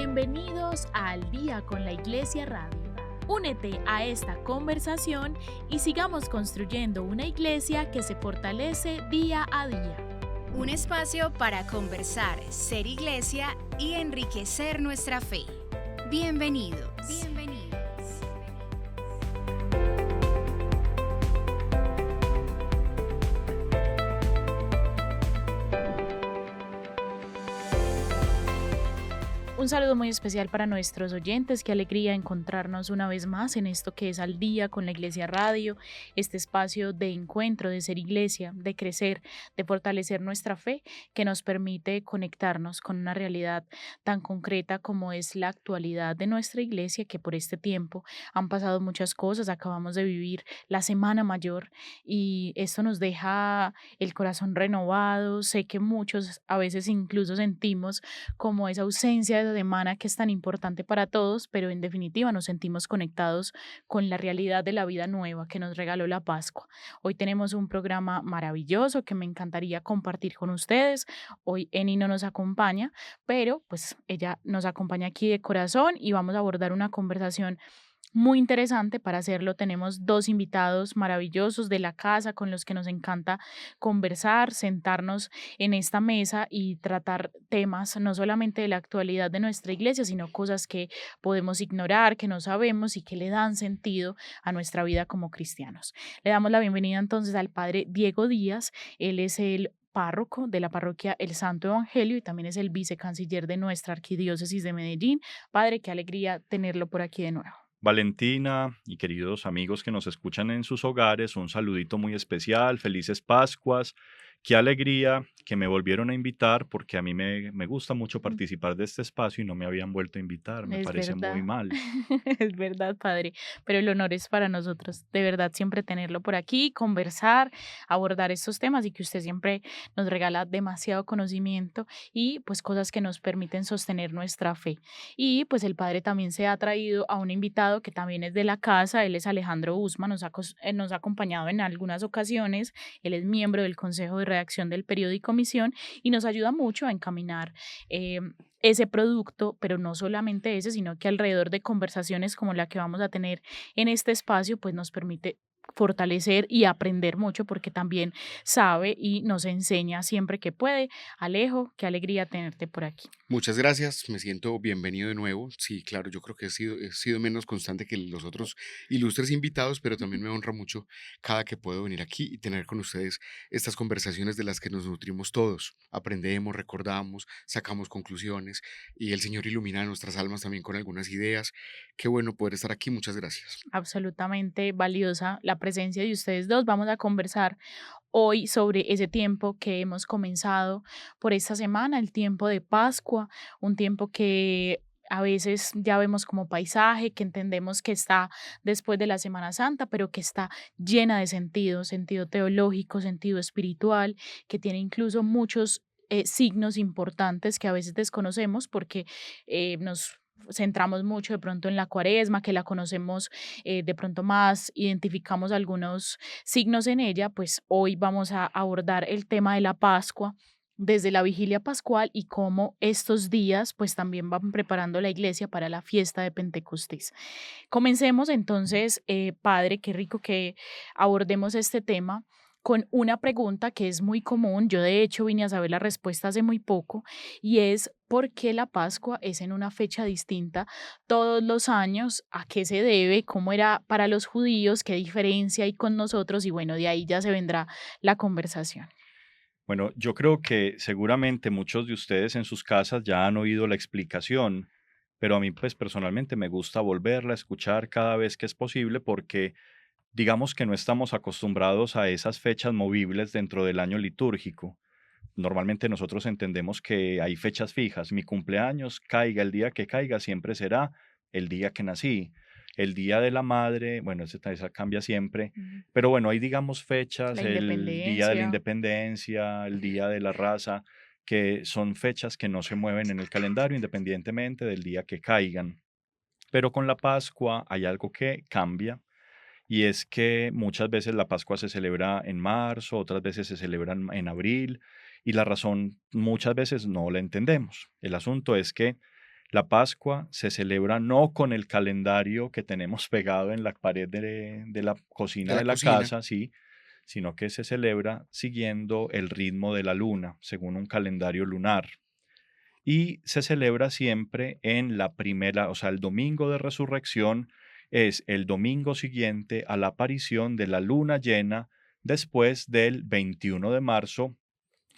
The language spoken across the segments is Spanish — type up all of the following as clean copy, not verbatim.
Bienvenidos a Al Día con la Iglesia Radio. Únete a esta conversación y sigamos construyendo una iglesia que se fortalece día a día. Un espacio para conversar, ser iglesia y enriquecer nuestra fe. Bienvenidos. Un saludo muy especial para nuestros oyentes. Qué alegría encontrarnos una vez más en esto que es Al Día con la Iglesia Radio, este espacio de encuentro, de ser iglesia, de crecer, de fortalecer nuestra fe, que nos permite conectarnos con una realidad tan concreta como es la actualidad de nuestra iglesia, que por este tiempo han pasado muchas cosas. Acabamos de vivir la Semana Mayor y esto nos deja el corazón renovado. Sé que muchos a veces incluso sentimos como esa ausencia de semana que es tan importante para todos, pero en definitiva nos sentimos conectados con la realidad de la vida nueva que nos regaló la Pascua. Hoy tenemos un programa maravilloso que me encantaría compartir con ustedes. Hoy Eni no nos acompaña, pero pues ella nos acompaña aquí de corazón y vamos a abordar una conversación muy interesante. Para hacerlo tenemos dos invitados maravillosos de la casa con los que nos encanta conversar, sentarnos en esta mesa y tratar temas no solamente de la actualidad de nuestra iglesia, sino cosas que podemos ignorar, que no sabemos y que le dan sentido a nuestra vida como cristianos. Le damos la bienvenida entonces al padre Diego Díaz. Él es el párroco de la parroquia El Santo Evangelio y también es el vicecanciller de nuestra arquidiócesis de Medellín. Padre, qué alegría tenerlo por aquí de nuevo. Valentina y queridos amigos que nos escuchan en sus hogares, un saludito muy especial, felices Pascuas, qué alegría que me volvieron a invitar porque a mí me gusta mucho participar de este espacio y no me habían vuelto a invitar, me Es parece muy verdad, mal. es verdad, padre, pero el honor es para nosotros, de verdad, siempre tenerlo por aquí, conversar, abordar estos temas y que usted siempre nos regala demasiado conocimiento y pues cosas que nos permiten sostener nuestra fe. Y pues el padre también se ha traído a un invitado que también es de la casa. Él es Alejandro Usma, nos ha acompañado en algunas ocasiones. Él es miembro del Consejo de Redacción del periódico Misión y nos ayuda mucho a encaminar eh, ese producto, pero no solamente ese, sino que alrededor de conversaciones como la que vamos a tener en este espacio, pues nos permite fortalecer y aprender mucho porque también sabe y nos enseña siempre que puede. Alejo, qué alegría tenerte por aquí. Muchas gracias, me siento bienvenido de nuevo. Sí, claro, yo creo que he sido menos constante que los otros ilustres invitados, pero también me honra mucho cada que puedo venir aquí y tener con ustedes estas conversaciones de las que nos nutrimos todos. Aprendemos, recordamos, sacamos conclusiones y el Señor ilumina nuestras almas también con algunas ideas. Qué bueno poder estar aquí, muchas gracias. Absolutamente valiosa la presencia de ustedes dos. Vamos a conversar hoy sobre ese tiempo que hemos comenzado por esta semana, el tiempo de Pascua, un tiempo que a veces ya vemos como paisaje, que entendemos que está después de la Semana Santa, pero que está llena de sentido, sentido teológico, sentido espiritual, que tiene incluso muchos signos importantes que a veces desconocemos porque nos centramos mucho de pronto en la cuaresma, que la conocemos de pronto más, identificamos algunos signos en ella. Pues hoy vamos a abordar el tema de la Pascua desde la vigilia pascual y cómo estos días pues también van preparando la iglesia para la fiesta de Pentecostés. Comencemos entonces, padre, qué rico que abordemos este tema con una pregunta que es muy común. Yo de hecho vine a saber la respuesta hace muy poco y es ¿por qué la Pascua es en una fecha distinta todos los años? ¿A qué se debe? ¿Cómo era para los judíos? ¿Qué diferencia hay con nosotros? Y bueno, de ahí ya se vendrá la conversación. Bueno, yo creo que seguramente muchos de ustedes en sus casas ya han oído la explicación, pero a mí pues personalmente me gusta volverla a escuchar cada vez que es posible porque digamos que no estamos acostumbrados a esas fechas movibles dentro del año litúrgico. Normalmente nosotros entendemos que hay fechas fijas. Mi cumpleaños, caiga el día que caiga, siempre será el día que nací. El día de la madre, bueno, esa cambia siempre. Mm. Pero bueno, hay digamos fechas, La el día de la independencia. independencia, el día de la raza, que son fechas que no se mueven en el calendario independientemente del día que caigan. Pero con la Pascua hay algo que cambia y es que muchas veces la Pascua se celebra en marzo, otras veces se celebra en abril, y la razón muchas veces no la entendemos. El asunto es que La Pascua se celebra no con el calendario que tenemos pegado en la pared de la De cocina la de la cocina. casa, sí, sino que se celebra siguiendo el ritmo de la luna, según un calendario lunar. Y se celebra siempre en la primera, o sea, el domingo de resurrección es el domingo siguiente a la aparición de la luna llena después del 21 de marzo,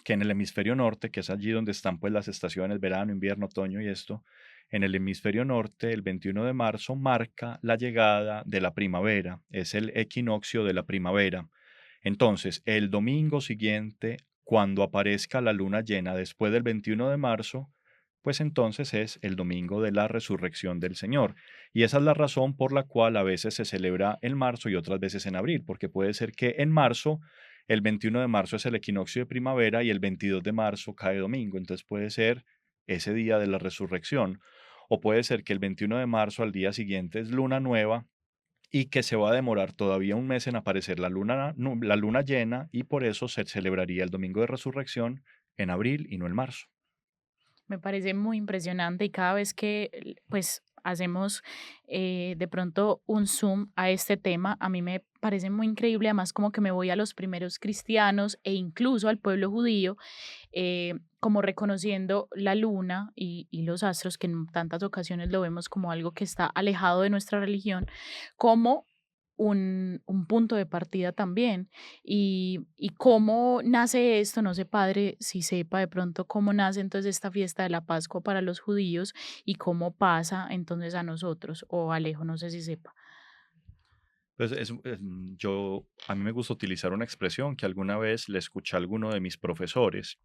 que en el hemisferio norte, que es allí donde están pues las estaciones verano, invierno, otoño y esto, en el hemisferio norte, el 21 de marzo marca la llegada de la primavera, es el equinoccio de la primavera. Entonces, el domingo siguiente, cuando aparezca la luna llena después del 21 de marzo, pues entonces es el domingo de la resurrección del Señor. Y esa es la razón por la cual a veces se celebra en marzo y otras veces en abril, porque puede ser que en marzo, el 21 de marzo es el equinoccio de primavera y el 22 de marzo cae domingo, entonces puede ser ese día de la resurrección. O puede ser que el 21 de marzo al día siguiente es luna nueva y que se va a demorar todavía un mes en aparecer la luna llena y por eso se celebraría el domingo de resurrección en abril y no en marzo. Me parece muy impresionante y cada vez que pues hacemos de pronto un zoom a este tema, a mí me parece muy increíble, además como que me voy a los primeros cristianos e incluso al pueblo judío, como reconociendo la luna y los astros, que en tantas ocasiones lo vemos como algo que está alejado de nuestra religión, como un punto de partida también. Y cómo nace esto, no sé, padre, si sepa de pronto cómo nace entonces esta fiesta de la Pascua para los judíos y cómo pasa entonces a nosotros, o Alejo, no sé si sepa. Pues a mí me gusta utilizar una expresión que alguna vez le escuché a alguno de mis profesores,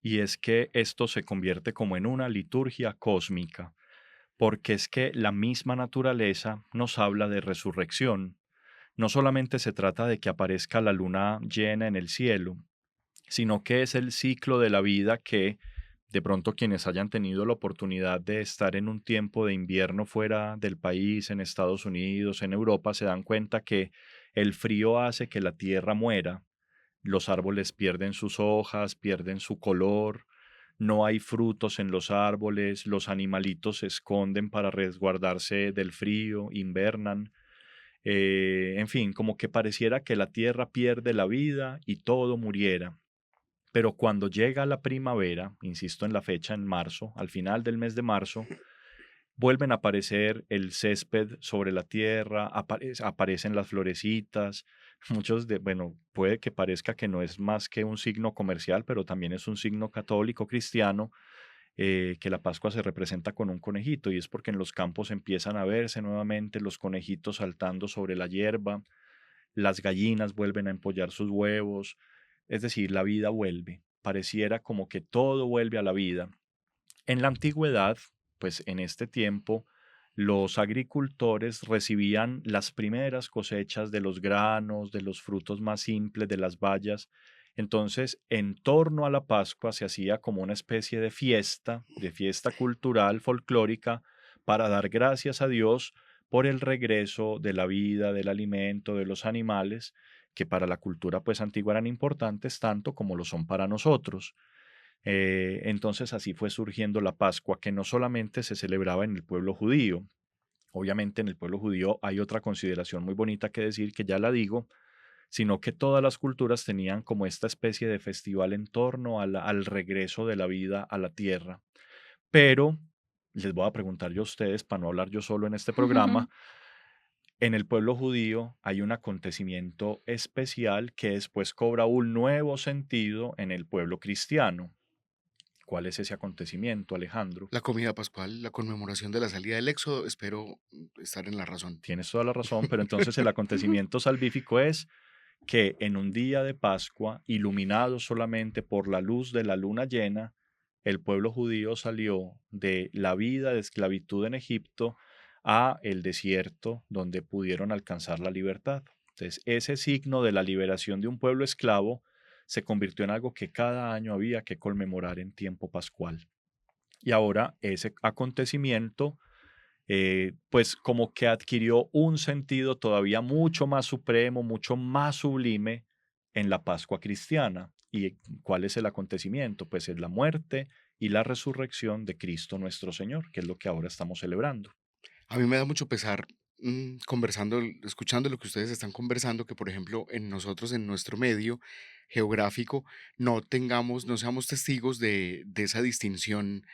y es que esto se convierte como en una liturgia cósmica, porque es que la misma naturaleza nos habla de resurrección. No solamente se trata de que aparezca la luna llena en el cielo, sino que es el ciclo de la vida que de pronto quienes hayan tenido la oportunidad de estar en un tiempo de invierno fuera del país, en Estados Unidos, en Europa, se dan cuenta que el frío hace que la tierra muera, los árboles pierden sus hojas, pierden su color, no hay frutos en los árboles, los animalitos se esconden para resguardarse del frío, invernan. En fin, como que pareciera que la tierra pierde la vida y todo muriera. Pero cuando llega la primavera, insisto en la fecha, en marzo, al final del mes de marzo, vuelven a aparecer el césped sobre la tierra, aparecen las florecitas, bueno, puede que parezca que no es más que un signo comercial, pero también es un signo católico cristiano, que la Pascua se representa con un conejito, y es porque en los campos empiezan a verse nuevamente los conejitos saltando sobre la hierba, las gallinas vuelven a empollar sus huevos, es decir, la vida vuelve. Pareciera como que todo vuelve a la vida. En la antigüedad, pues en este tiempo, los agricultores recibían las primeras cosechas de los granos, de los frutos más simples, de las bayas. Entonces, en torno a la Pascua se hacía como una especie de fiesta cultural, folclórica, para dar gracias a Dios por el regreso de la vida, del alimento, de los animales, que para la cultura pues antigua eran importantes tanto como lo son para nosotros. Entonces así fue surgiendo la Pascua, que no solamente se celebraba en el pueblo judío. Obviamente en el pueblo judío hay otra consideración muy bonita que decir, que ya la digo, sino que todas las culturas tenían como esta especie de festival en torno al regreso de la vida a la tierra. Pero les voy a preguntar yo a ustedes, para no hablar yo solo en este programa, en el pueblo judío hay un acontecimiento especial que después cobra un nuevo sentido en el pueblo cristiano. ¿Cuál es ese acontecimiento, Alejandro? La comida pascual, la conmemoración de la salida del Éxodo, espero estar en la razón. Tienes toda la razón, pero entonces el acontecimiento salvífico es que en un día de Pascua, iluminado solamente por la luz de la luna llena, el pueblo judío salió de la vida de esclavitud en Egipto a el desierto donde pudieron alcanzar la libertad. Entonces, ese signo de la liberación de un pueblo esclavo se convirtió en algo que cada año había que conmemorar en tiempo pascual. Y ahora ese acontecimiento pues como que adquirió un sentido todavía mucho más supremo, mucho más sublime en la Pascua cristiana. ¿Y cuál es el acontecimiento? Pues es la muerte y la resurrección de Cristo nuestro Señor, que es lo que ahora estamos celebrando. A mí me da mucho pesar conversando, escuchando lo que ustedes están conversando, que por ejemplo en nosotros, en nuestro medio geográfico, no seamos testigos de esa distinción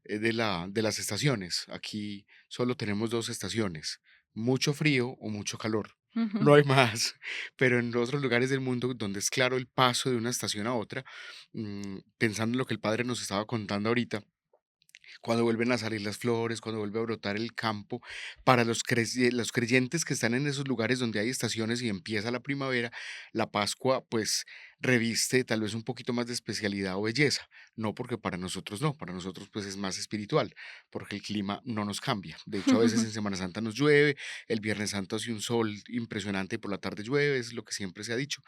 de las estaciones. Aquí solo tenemos dos estaciones, mucho frío o mucho calor. Ujú. No hay más, pero en otros lugares del mundo donde es claro el paso de una estación a otra, pensando en lo que el padre nos estaba contando ahorita, cuando vuelven a salir las flores, cuando vuelve a brotar el campo. Para los creyentes que están en esos lugares donde hay estaciones y empieza la primavera, la Pascua pues reviste tal vez un poquito más de especialidad o belleza. No porque para nosotros no, para nosotros pues es más espiritual, porque el clima no nos cambia. De hecho, a veces en Semana Santa nos llueve, el Viernes Santo hace un sol impresionante y por la tarde llueve, es lo que siempre se ha dicho.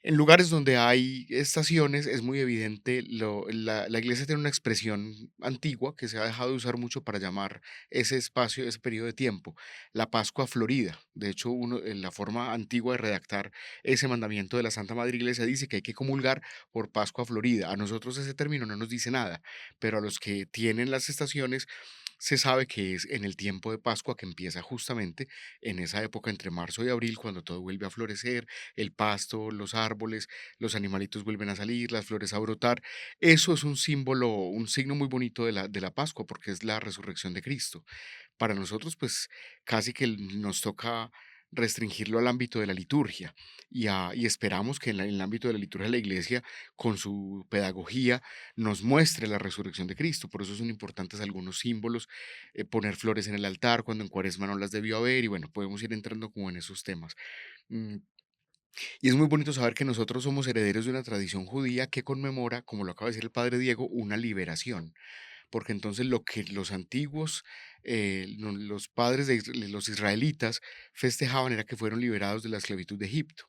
En lugares donde hay estaciones es muy evidente, la iglesia tiene una expresión antigua que se ha dejado de usar mucho para llamar ese espacio, ese periodo de tiempo, la Pascua Florida. De hecho, en la forma antigua de redactar ese mandamiento de la Santa Madre Iglesia dice que hay que comulgar por Pascua Florida. A nosotros ese término no nos dice nada, pero a los que tienen las estaciones se sabe que es en el tiempo de Pascua que empieza justamente en esa época entre marzo y abril, cuando todo vuelve a florecer, el pasto, los árboles, los animalitos vuelven a salir, las flores a brotar. Eso es un símbolo, un signo muy bonito de la Pascua, porque es la resurrección de Cristo. Para nosotros, pues casi que nos toca restringirlo al ámbito de la liturgia y esperamos que en el ámbito de la liturgia de la iglesia, con su pedagogía, nos muestre la resurrección de Cristo. Por eso son importantes algunos símbolos, poner flores en el altar cuando en Cuaresma no las debió haber y bueno, podemos ir entrando como en esos temas. Mm, y es muy bonito saber que nosotros somos herederos de una tradición judía que conmemora, como lo acaba de decir el padre Diego, una liberación. Porque entonces lo que los antiguos, los padres de los israelitas festejaban era que fueron liberados de la esclavitud de Egipto.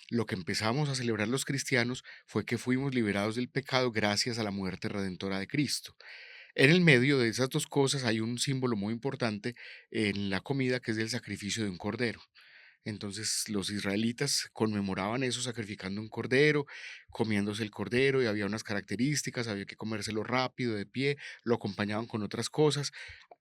Lo que empezamos a celebrar los cristianos fue que fuimos liberados del pecado gracias a la muerte redentora de Cristo. En el medio de esas dos cosas hay un símbolo muy importante en la comida que es el sacrificio de un cordero. Entonces los israelitas conmemoraban eso sacrificando un cordero, comiéndose el cordero y había unas características, había que comérselo rápido, de pie, lo acompañaban con otras cosas.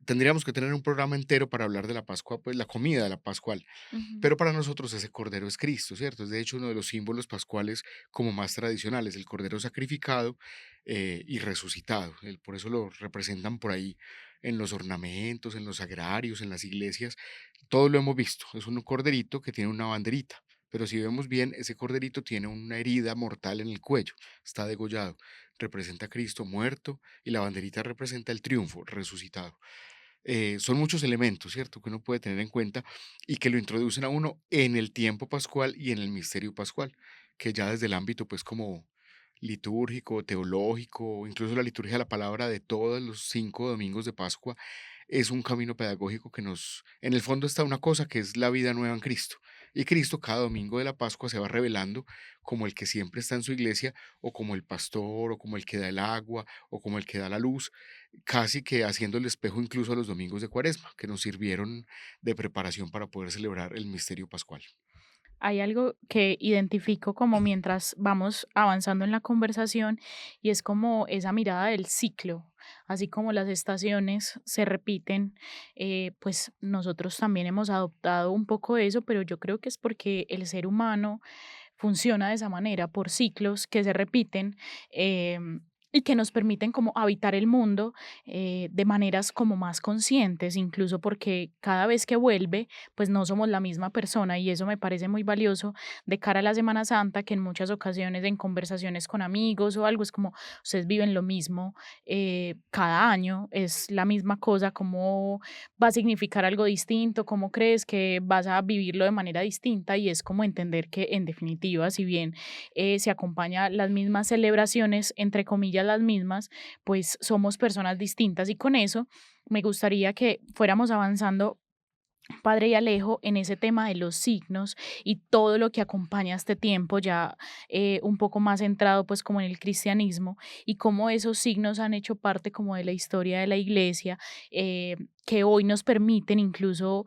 Tendríamos que tener un programa entero para hablar de la Pascua, pues la comida de la Pascual, Ujú. pero para nosotros ese cordero es Cristo, ¿cierto? Es de hecho uno de los símbolos pascuales como más tradicionales, el cordero sacrificado y resucitado. Por eso lo representan por ahí en los ornamentos, en los sagrarios, en las iglesias. Todo lo hemos visto. Es un corderito que tiene una banderita. Pero si vemos bien, ese corderito tiene una herida mortal en el cuello. Está degollado. Representa a Cristo muerto y la banderita representa el triunfo, resucitado. Son muchos elementos, ¿cierto?, que uno puede tener en cuenta y que lo introducen a uno en el tiempo pascual y en el misterio pascual, que ya desde el ámbito, pues, como litúrgico, teológico, incluso la liturgia de la palabra de todos los 5 domingos de Pascua, es un camino pedagógico que en el fondo está una cosa que es la vida nueva en Cristo. Y Cristo cada domingo de la Pascua se va revelando como el que siempre está en su iglesia, o como el pastor, o como el que da el agua, o como el que da la luz, casi que haciendo el espejo incluso a los domingos de Cuaresma, que nos sirvieron de preparación para poder celebrar el misterio pascual. Hay algo que identifico como mientras vamos avanzando en la conversación y es como esa mirada del ciclo, así como las estaciones se repiten, pues nosotros también hemos adoptado un poco eso, pero yo creo que es porque el ser humano funciona de esa manera, por ciclos que se repiten. Y que nos permiten como habitar el mundo de maneras como más conscientes, incluso porque cada vez que vuelve, pues no somos la misma persona y eso me parece muy valioso de cara a la Semana Santa, que en muchas ocasiones en conversaciones con amigos o algo es como, ustedes viven lo mismo cada año, es la misma cosa, ¿cómo va a significar algo distinto? ¿Cómo crees que vas a vivirlo de manera distinta? Y es como entender que en definitiva, si bien se acompaña las mismas celebraciones, entre comillas las mismas, pues somos personas distintas y con eso me gustaría que fuéramos avanzando, Padre y Alejo, en ese tema de los signos y todo lo que acompaña este tiempo ya un poco más centrado pues como en el cristianismo y cómo esos signos han hecho parte como de la historia de la iglesia, que hoy nos permiten incluso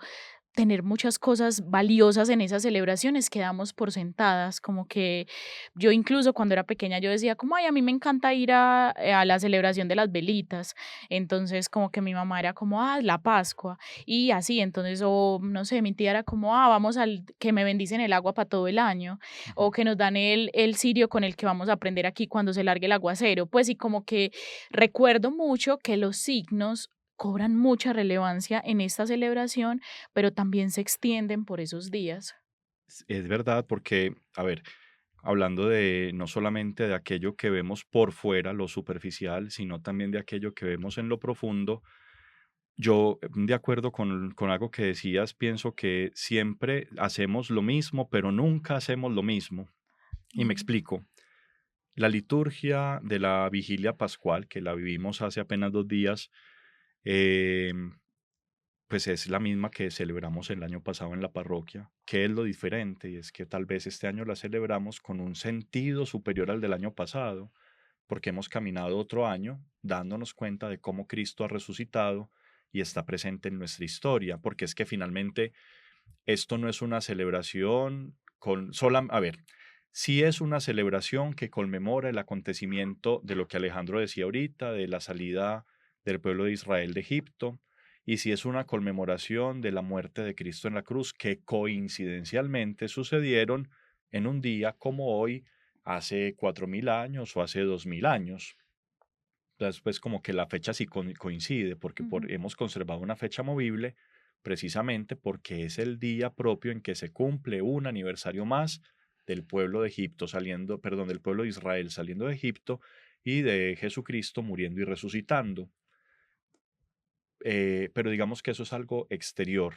tener muchas cosas valiosas en esas celebraciones que damos por sentadas, como que yo incluso cuando era pequeña yo decía como, ay, a mí me encanta ir a la celebración de las velitas, entonces como que mi mamá era como, ah, la Pascua, y así, entonces, o no sé, mi tía era como, ah, vamos al, que me bendicen el agua para todo el año, Ujú. o que nos dan el cirio con el que vamos a prender aquí cuando se largue el aguacero, pues y como que recuerdo mucho que los signos cobran mucha relevancia en esta celebración, pero también se extienden por esos días. Es verdad, porque, a ver, hablando de no solamente de aquello que vemos por fuera, lo superficial, sino también de aquello que vemos en lo profundo, yo, de acuerdo con algo que decías, pienso que siempre hacemos lo mismo, pero nunca hacemos lo mismo. Y me Mm, explico. La liturgia de la vigilia pascual, que la vivimos hace apenas 2 días, em, pues es la misma que celebramos el año pasado en la parroquia. ¿Qué es lo diferente? Y es que tal vez este año la celebramos con un sentido superior al del año pasado, porque hemos caminado otro año dándonos cuenta de cómo Cristo ha resucitado y está presente en nuestra historia, porque es que finalmente esto no es una celebración con sola, a ver, sí es una celebración que conmemora el acontecimiento de lo que Alejandro decía ahorita, de la salida del pueblo de Israel de Egipto, y sí es una conmemoración de la muerte de Cristo en la cruz, que coincidencialmente sucedieron en un día como hoy, hace 4000 años o hace 2000 años. Entonces, pues como que la fecha sí coincide, porque ujú. hemos conservado una fecha movible precisamente porque es el día propio en que se cumple un aniversario más del pueblo de Egipto saliendo, perdón, del pueblo de Israel saliendo de Egipto y de Jesucristo muriendo y resucitando. Pero digamos que eso es algo exterior.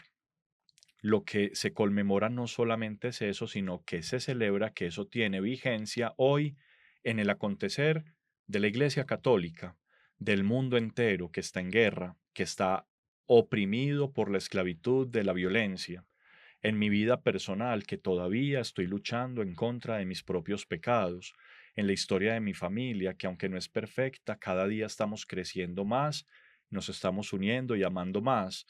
Lo que se conmemora no solamente es eso, sino que se celebra que eso tiene vigencia hoy en el acontecer de la Iglesia Católica, del mundo entero que está en guerra, que está oprimido por la esclavitud de la violencia, en mi vida personal, que todavía estoy luchando en contra de mis propios pecados, en la historia de mi familia, que aunque no es perfecta, cada día estamos creciendo más, nos estamos uniendo y amando más.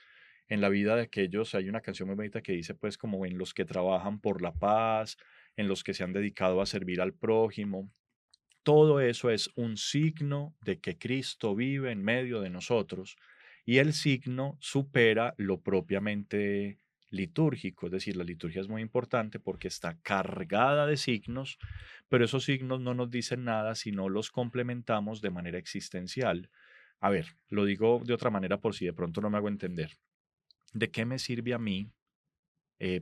En la vida de aquellos, hay una canción muy bonita que dice, pues, como en los que trabajan por la paz, en los que se han dedicado a servir al prójimo. Todo eso es un signo de que Cristo vive en medio de nosotros y el signo supera lo propiamente litúrgico, es decir, la liturgia es muy importante porque está cargada de signos, pero esos signos no nos dicen nada si no los complementamos de manera existencial. A ver, lo digo de otra manera por si de pronto no me hago entender. ¿De qué me sirve a mí,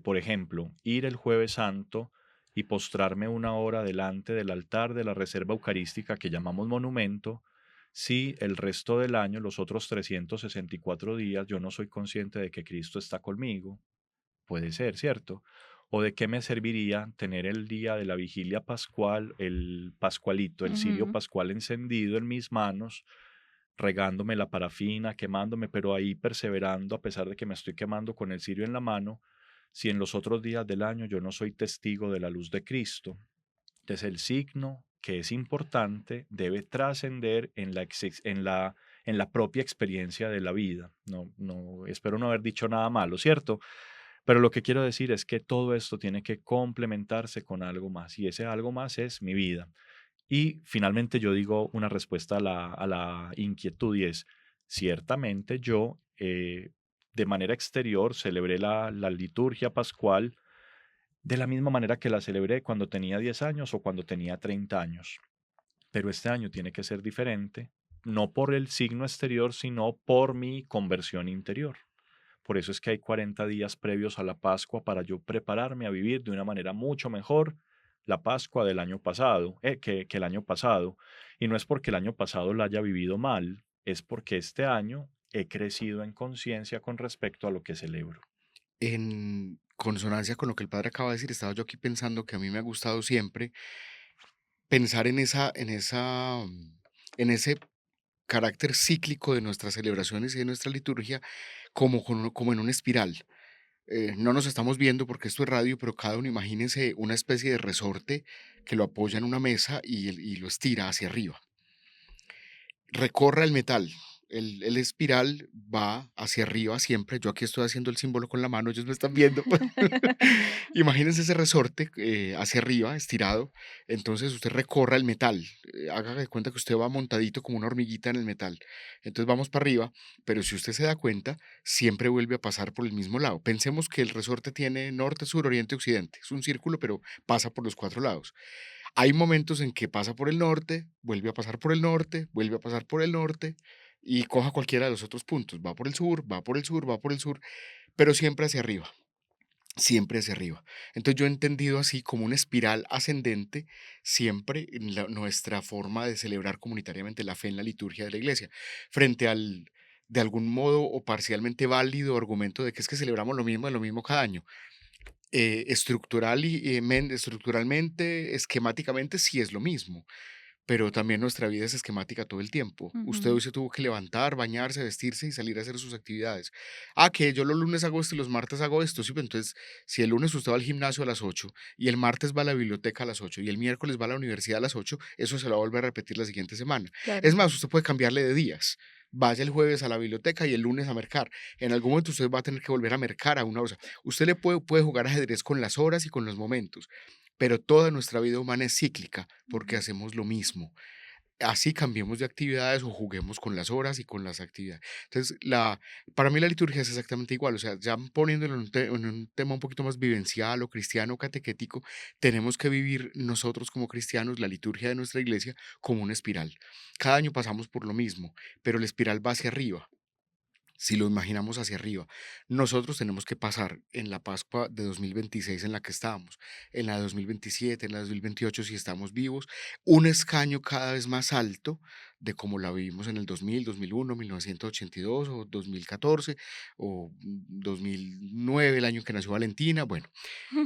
por ejemplo, ir el jueves santo y postrarme 1 hora delante del altar de la reserva eucarística que llamamos monumento, si el resto del año, los otros 364 días, yo no soy consciente de que Cristo está conmigo? Puede ser, ¿cierto? ¿O de qué me serviría tener el día de la vigilia pascual, el pascualito, el cirio Ujú. pascual encendido en mis manos, regándome la parafina, quemándome, pero ahí perseverando a pesar de que me estoy quemando con el cirio en la mano, si en los otros días del año yo no soy testigo de la luz de Cristo? Entonces el signo que es importante debe trascender en la propia experiencia de la vida. No, no, espero no haber dicho nada malo, ¿cierto? Pero lo que quiero decir es que todo esto tiene que complementarse con algo más y ese algo más es mi vida. Y finalmente yo digo una respuesta a la inquietud y es, ciertamente yo de manera exterior celebré la liturgia pascual de la misma manera que la celebré cuando tenía 10 años o cuando tenía 30 años, pero este año tiene que ser diferente, no por el signo exterior, sino por mi conversión interior. Por eso es que hay 40 días previos a la Pascua para yo prepararme a vivir de una manera mucho mejor la Pascua del año pasado, que el año pasado. Y no es porque el año pasado la haya vivido mal, es porque este año he crecido en conciencia con respecto a lo que celebro. En consonancia con lo que el padre acaba de decir, estaba yo aquí pensando que a mí me ha gustado siempre pensar en ese carácter cíclico de nuestras celebraciones y de nuestra liturgia como en una espiral. No nos estamos viendo porque esto es radio, pero cada uno imagínense una especie de resorte que lo apoya en una mesa y lo estira hacia arriba. Recorra el metal El espiral va hacia arriba siempre. Yo aquí estoy haciendo el símbolo con la mano, ellos me están viendo. Imagínense ese resorte hacia arriba, estirado. Entonces usted recorra el metal. Haga de cuenta que usted va montadito como una hormiguita en el metal. Entonces vamos para arriba, pero si usted se da cuenta, siempre vuelve a pasar por el mismo lado. Pensemos que el resorte tiene norte, sur, oriente, occidente. Es un círculo, pero pasa por los cuatro lados. Hay momentos en que pasa por el norte, vuelve a pasar por el norte, vuelve a pasar por el norte y coja cualquiera de los otros puntos. Va por el sur, va por el sur, va por el sur, pero siempre hacia arriba, siempre hacia arriba. Entonces yo he entendido así como una espiral ascendente siempre en nuestra forma de celebrar comunitariamente la fe en la liturgia de la iglesia, frente al de algún modo o parcialmente válido argumento de que es que celebramos lo mismo cada año. Estructuralmente, esquemáticamente, sí es lo mismo, pero también nuestra vida es esquemática todo el tiempo. Usted Ujú. hoy se tuvo que levantar, bañarse, vestirse y salir a hacer sus actividades. Ah, que yo los lunes hago esto y los martes hago esto. Sí, pero entonces, si el lunes usted va al gimnasio a las 8 y el martes va a la biblioteca a las 8 y el miércoles va a la universidad a las 8, eso se lo va a volver a repetir la siguiente semana. Es Claro. más, usted puede cambiarle de días. Vaya el jueves a la biblioteca y el lunes a mercar. En algún momento usted va a tener que volver a mercar a una hora. Usted puede jugar ajedrez con las horas y con los momentos, pero toda nuestra vida humana es cíclica porque Ujú. hacemos lo mismo. Así cambiemos de actividades o juguemos con las horas y con las actividades. Entonces, para mí la liturgia es exactamente igual, o sea, ya poniéndolo en un tema un poquito más vivencial o cristiano o catequético, tenemos que vivir nosotros como cristianos la liturgia de nuestra iglesia como una espiral. Cada año pasamos por lo mismo, pero la espiral va hacia arriba. Si lo imaginamos hacia arriba, nosotros tenemos que pasar en la Pascua de 2026 en la que estamos, en la de 2027, en la de 2028 si estamos vivos, un escaño cada vez más alto de como la vivimos en el 2000, 2001, 1982 o 2014 o 2009, el año que nació Valentina. Bueno,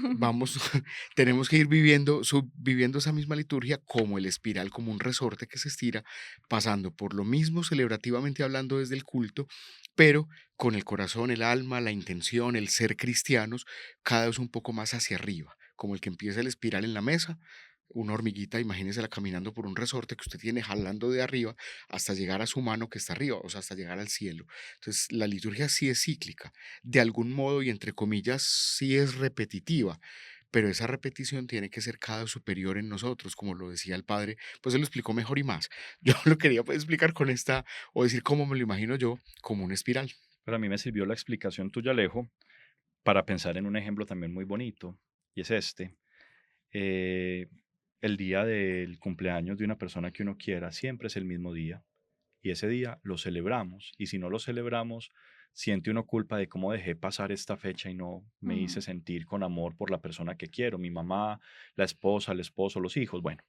vamos, tenemos que ir viviendo esa misma liturgia como el espiral, como un resorte que se estira, pasando por lo mismo celebrativamente hablando desde el culto, pero con el corazón, el alma, la intención, el ser cristianos, cada vez un poco más hacia arriba, como el que empieza el espiral en la mesa. Una hormiguita, imagínensela caminando por un resorte que usted tiene jalando de arriba hasta llegar a su mano que está arriba, o sea, hasta llegar al cielo. Entonces, la liturgia sí es cíclica, de algún modo y entre comillas sí es repetitiva, pero esa repetición tiene que ser cada vez superior en nosotros, como lo decía el padre, pues él lo explicó mejor y más. Yo lo quería pues, explicar con esta, o decir cómo me lo imagino yo, como una espiral. Pero a mí me sirvió la explicación tuya, Alejo, para pensar en un ejemplo también muy bonito, y es este. eh, el día del cumpleaños de una persona que uno quiera siempre es el mismo día, y ese día lo celebramos, y si no lo celebramos, siente uno culpa de cómo dejé pasar esta fecha y no me hice Mm. sentir con amor por la persona que quiero, mi mamá, la esposa, el esposo, los hijos, bueno.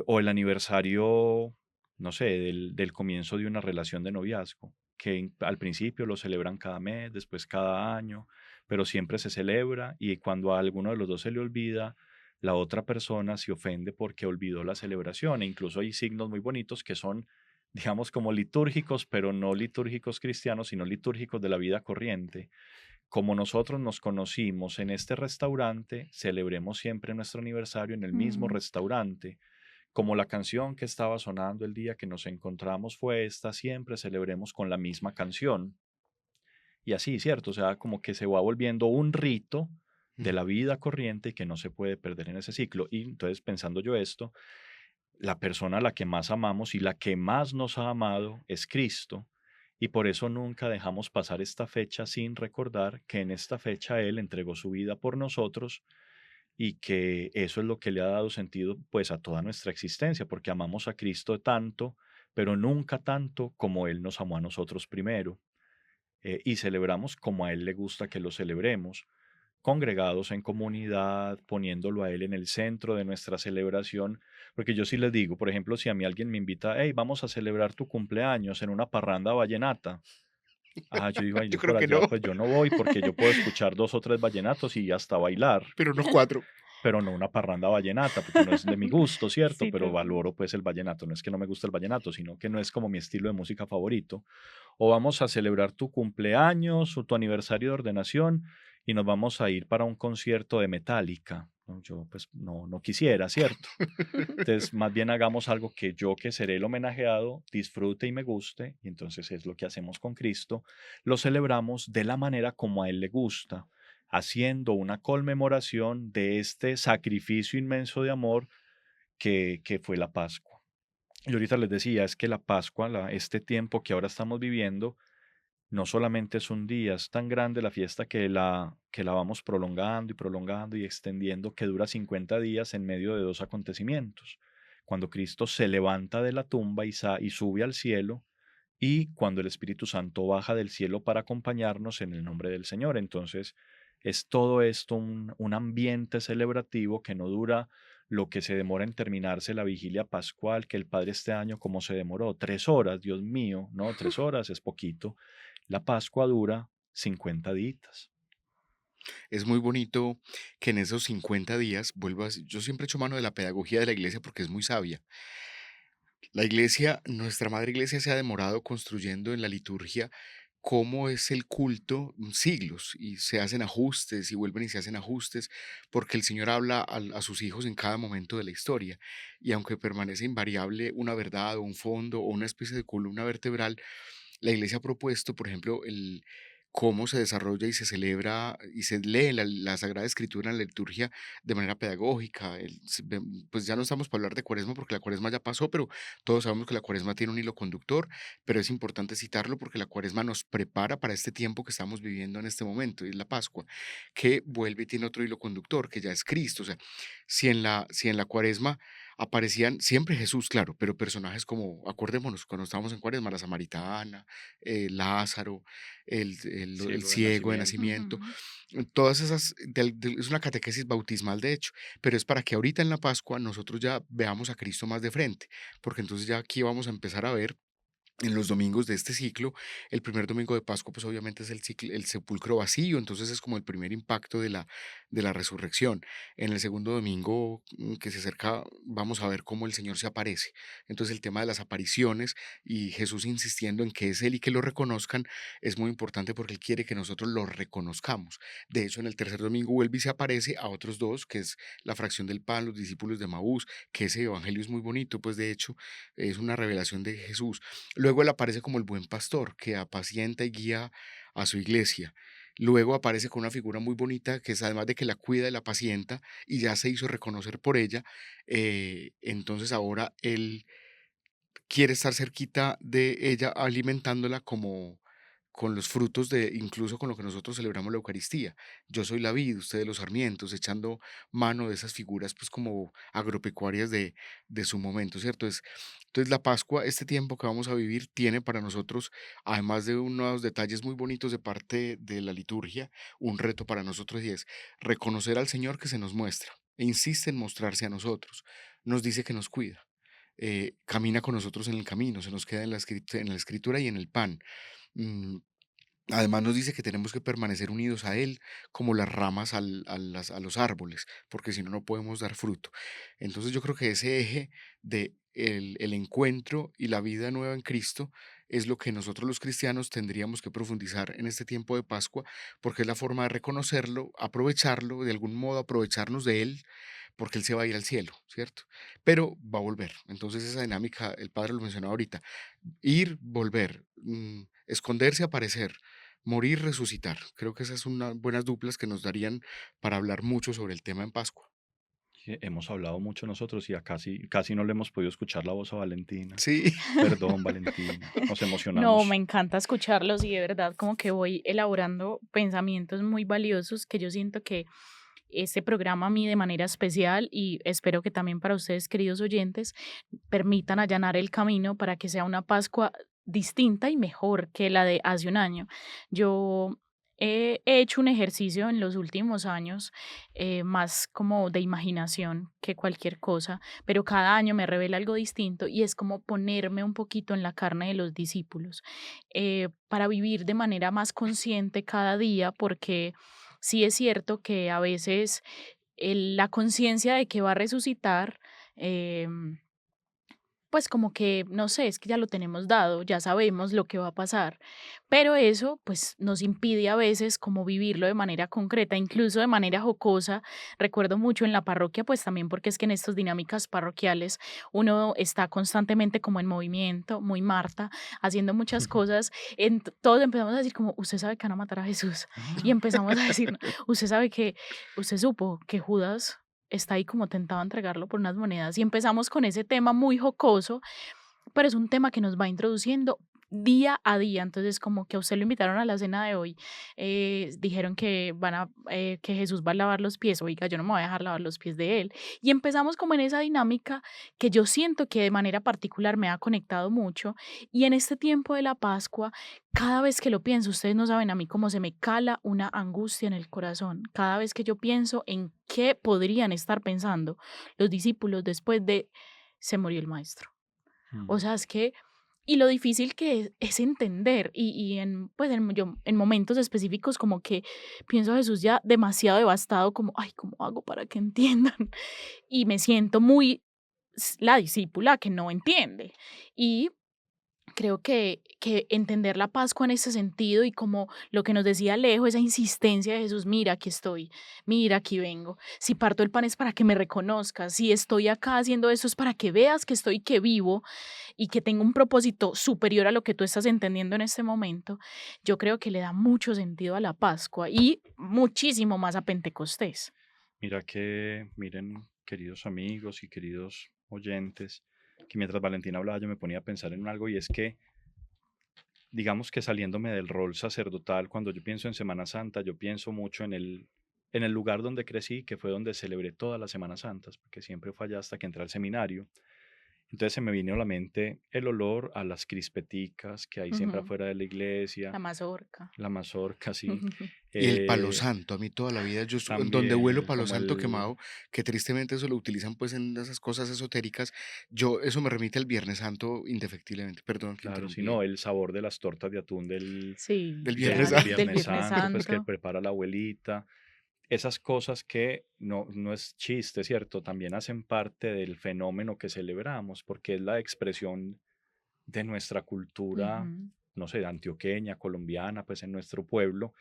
O el aniversario, no sé, del comienzo de una relación de noviazgo, que al principio lo celebran cada mes, después cada año, pero siempre se celebra y cuando a alguno de los dos se le olvida, la otra persona se ofende porque olvidó la celebración. E incluso hay signos muy bonitos que son, digamos, como litúrgicos, pero no litúrgicos cristianos, sino litúrgicos de la vida corriente. Como nosotros nos conocimos en este restaurante, celebremos siempre nuestro aniversario en el mismo Mm. restaurante. Como la canción que estaba sonando el día que nos encontramos fue esta, siempre celebremos con la misma canción. Y así, ¿cierto? O sea, como que se va volviendo un rito de Mm, la vida corriente que no se puede perder en ese ciclo. Y entonces, pensando yo esto, la persona a la que más amamos y la que más nos ha amado es Cristo. Y por eso nunca dejamos pasar esta fecha sin recordar que en esta fecha Él entregó su vida por nosotros y que eso es lo que le ha dado sentido pues a toda nuestra existencia, porque amamos a Cristo tanto, pero nunca tanto como Él nos amó a nosotros primero. Y celebramos como a Él le gusta que lo celebremos, congregados en comunidad, poniéndolo a Él en el centro de nuestra celebración, porque yo sí les digo, por ejemplo, si a mí alguien me invita, hey, vamos a celebrar tu cumpleaños en una parranda vallenata. Yo digo, ay, yo yo creo por que allá, no, pues yo no voy porque yo puedo escuchar dos o tres vallenatos y hasta bailar, pero no cuatro. pero no una parranda vallenata, porque no es de mi gusto, ¿cierto? Sí, Pero total. valoro pues el vallenato, no es que no me gusta el vallenato, sino que no es como mi estilo de música favorito. O vamos a celebrar tu cumpleaños o tu aniversario de ordenación y nos vamos a ir para un concierto de Metallica. ¿no? Yo pues no quisiera, ¿cierto? Entonces, más bien hagamos algo que yo, que seré el homenajeado, disfrute y me guste, y entonces es lo que hacemos con Cristo. Lo celebramos de la manera como a Él le gusta, haciendo una conmemoración de este sacrificio inmenso de amor que fue la Pascua. Y ahorita les decía, es que la Pascua, este tiempo que ahora estamos viviendo, no solamente es un día, es tan grande la fiesta que la vamos prolongando y prolongando y extendiendo, que dura 50 días en medio de dos acontecimientos. Cuando Cristo se levanta de la tumba y sube al cielo, y cuando el Espíritu Santo baja del cielo para acompañarnos en el nombre del Señor. Entonces, es todo esto un ambiente celebrativo que no dura lo que se demora en terminarse la vigilia pascual, que el Padre este año, como se demoró, 3 horas, Dios mío, no, 3 horas es poquito. La Pascua dura 50 días. Es muy bonito que en esos 50 días vuelvas. Yo siempre echo mano de la pedagogía de la iglesia porque es muy sabia. La iglesia, nuestra madre iglesia, se ha demorado construyendo en la liturgia cómo es el culto siglos y se hacen ajustes y vuelven y se hacen ajustes porque el Señor habla a sus hijos en cada momento de la historia y aunque permanece invariable una verdad o un fondo o una especie de columna vertebral, la iglesia ha propuesto, por ejemplo, el cómo se desarrolla y se celebra y se lee la Sagrada Escritura en la liturgia de manera pedagógica. Pues ya no estamos para hablar de Cuaresma porque la Cuaresma ya pasó, pero todos sabemos que la Cuaresma tiene un hilo conductor, pero es importante citarlo porque la Cuaresma nos prepara para este tiempo que estamos viviendo en este momento, y es la Pascua, que vuelve y tiene otro hilo conductor, que ya es Cristo. O sea, si en la Cuaresma aparecían siempre Jesús, claro, pero personajes como, acordémonos, cuando estábamos en Cuaresma, la samaritana, Lázaro, el Ciego de ciego de nacimiento. nacimiento, Ujú. todas esas, es una catequesis bautismal de hecho, pero es para que ahorita en la Pascua nosotros ya veamos a Cristo más de frente, porque entonces ya aquí vamos a empezar a ver en los domingos de este ciclo. El primer domingo de Pascua, pues obviamente es el sepulcro vacío, entonces es como el primer impacto de la resurrección. En el segundo domingo que se acerca, vamos a ver cómo el Señor se aparece. Entonces el tema de las apariciones y Jesús insistiendo en que es Él y que lo reconozcan es muy importante porque Él quiere que nosotros lo reconozcamos. De hecho, en el tercer domingo vuelve y se aparece a otros dos, que es la fracción del pan, los discípulos de Maús, que ese evangelio es muy bonito, pues de hecho es una revelación de Jesús. Luego él aparece como el buen pastor que apacienta y guía a su iglesia. Luego aparece con una figura muy bonita que es, además de que la cuida y la apacienta y ya se hizo reconocer por ella, entonces ahora él quiere estar cerquita de ella alimentándola como con los frutos de, incluso con lo que nosotros celebramos la Eucaristía. Yo soy la vid, ustedes los sarmientos, echando mano de esas figuras pues como agropecuarias de su momento, ¿cierto? Entonces la Pascua, este tiempo que vamos a vivir, tiene para nosotros, además de unos detalles muy bonitos de parte de la liturgia, un reto para nosotros, y es reconocer al Señor que se nos muestra e insiste en mostrarse a nosotros. Nos dice que nos cuida, camina con nosotros en el camino, se nos queda en la escritura y en el pan. Mm, Además nos dice que tenemos que permanecer unidos a Él como las ramas a los árboles, porque si no, no podemos dar fruto. Entonces yo creo que ese eje de el encuentro y la vida nueva en Cristo es lo que nosotros los cristianos tendríamos que profundizar en este tiempo de Pascua, porque es la forma de reconocerlo, aprovecharlo, de algún modo aprovecharnos de Él, porque Él se va a ir al cielo, ¿cierto? Pero va a volver. Entonces esa dinámica, el Padre lo mencionaba ahorita, ir, volver, esconderse, aparecer, morir, resucitar. Creo que esas son unas buenas duplas que nos darían para hablar mucho sobre el tema en Pascua. Sí, hemos hablado mucho nosotros y a casi no le hemos podido escuchar la voz a Valentina. Sí, Perdón, Valentina. Nos No, me emocionamos. encanta escucharlos y de verdad como que voy elaborando pensamientos muy valiosos que yo siento que este programa a mí de manera especial y espero que también para ustedes, queridos oyentes, permitan allanar el camino para que sea una Pascua distinta y mejor que la de hace un año. Yo he hecho un ejercicio en los últimos años, más como de imaginación que cualquier cosa, pero cada año me revela algo distinto y es como ponerme un poquito en la carne de los discípulos, para vivir de manera más consciente cada día, porque sí es cierto que a veces la conciencia de que va a resucitar, em, pues como que, no sé, es que ya lo tenemos dado, ya sabemos lo que va a pasar, pero eso pues nos impide a veces como vivirlo de manera concreta, incluso de manera jocosa. Recuerdo mucho en la parroquia, pues también porque es que en estas dinámicas parroquiales uno está constantemente como en movimiento, muy Marta, haciendo muchas cosas, todos empezamos a decir como, usted sabe que van a matar a Jesús, y empezamos a decir, usted sabe que, usted supo que Judas está ahí como tentado a entregarlo por unas monedas. Y empezamos con ese tema muy jocoso, pero es un tema que nos va introduciendo día a día. Entonces, como que a usted lo invitaron a la cena de hoy, dijeron que que Jesús va a lavar los pies. Oiga, yo no me voy a dejar lavar los pies de él. Y empezamos como en esa dinámica que yo siento que de manera particular me ha conectado mucho. Y en este tiempo de la Pascua, cada vez que lo pienso, ustedes no saben a mí cómo se me cala una angustia en el corazón. Cada vez que yo pienso en qué podrían estar pensando los discípulos después de se murió el maestro. O Mm. sea, es que, y lo difícil que es entender, y pues yo en momentos específicos como que pienso a Jesús ya demasiado devastado, como, ay, ¿cómo hago para que entiendan? Y me siento muy la discípula que no entiende. Y creo que entender la Pascua en ese sentido y como lo que nos decía Alejo, esa insistencia de Jesús, mira, aquí estoy, mira, aquí vengo. Si parto el pan es para que me reconozcas, si estoy acá haciendo eso es para que veas que estoy, que vivo y que tengo un propósito superior a lo que tú estás entendiendo en este momento. Yo creo que le da mucho sentido a la Pascua y muchísimo más a Pentecostés. Mira que, miren, queridos amigos y queridos oyentes, que mientras Valentina hablaba yo me ponía a pensar en algo y es que, digamos que saliéndome del rol sacerdotal, cuando yo pienso en Semana Santa, yo pienso mucho en el lugar donde crecí, que fue donde celebré todas las Semanas Santas, porque siempre fue allá hasta que entré al seminario. Entonces se me vino a la mente el olor a las crispeticas que hay siempre Ujú. afuera de la iglesia, La mazorca. la mazorca, sí. Y el palo eh, santo, a mí toda la vida, en donde huelo también palo como santo el, quemado, que tristemente eso lo utilizan pues en esas cosas esotéricas, yo, eso me remite al Viernes Santo indefectiblemente, perdón que claro, si interrumpí, no, el sabor de las tortas de atún Sí, del Viernes del claro, Santo. del Viernes Viernes Santo, pues que Santo. prepara la abuelita. Esas cosas que no es chiste, ¿cierto? También hacen parte del fenómeno que celebramos, porque es la expresión de nuestra cultura, Ujú. no sé, antioqueña, colombiana, pues en nuestro pueblo,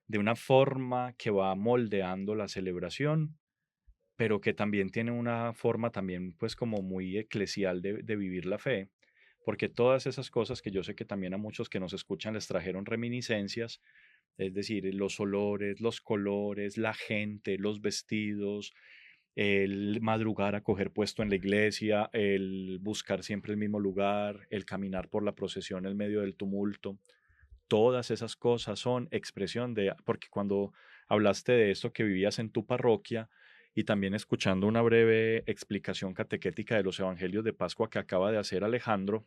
de una forma que va moldeando la celebración, pero que también tiene una forma también pues como muy eclesial de vivir la fe, porque todas esas cosas que yo sé que también a muchos que nos escuchan les trajeron reminiscencias, es decir, los olores, los colores, la gente, los vestidos, el madrugar a coger puesto en la iglesia, el buscar siempre el mismo lugar, el caminar por la procesión en medio del tumulto. Todas esas cosas son expresión de, porque cuando hablaste de esto que vivías en tu parroquia y también escuchando una breve explicación catequética de los evangelios de Pascua que acaba de hacer Alejandro,